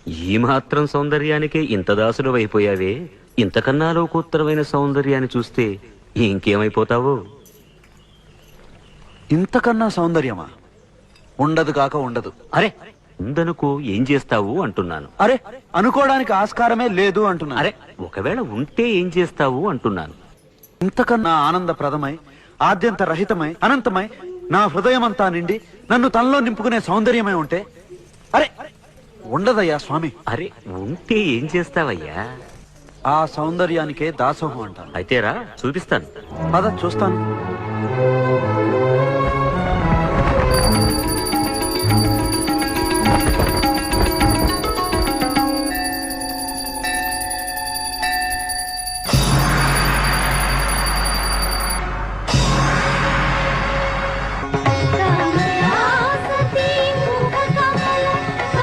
ఈ మాత్రం సౌందర్యానికే ఇంత దాసుడు అయిపోయావే. ఇంతకన్నా లోకోత్తరమైన సౌందర్యాన్ని చూస్తే ఇంకేమైపోతావో. ఇంతకన్నా సౌందర్యమా? ఉండదు కాక ఉండదు. అరే ఉందనుకో ఏం చేస్తావు అంటున్నాను. అరే అనుకోవడానికి ఆస్కారమే లేదు అంటున్నా. అరే ఒకవేళ ఉంటే ఏం చేస్తావు అంటున్నాను. ఇంతకన్నా ఆనందప్రదమై, ఆద్యంత రహితమై, అనంతమై, నా హృదయమంతా నిండి నన్ను తనలో నింపుకునే సౌందర్యమై ఉంటే అరే ఉండదయ్యా స్వామి. అరే ఉంటే ఏం చేస్తావయ్యా? ఆ సౌందర్యానికే దాసోహం అంటాను. అయితేరా చూపిస్తాను. పద చూస్తాను.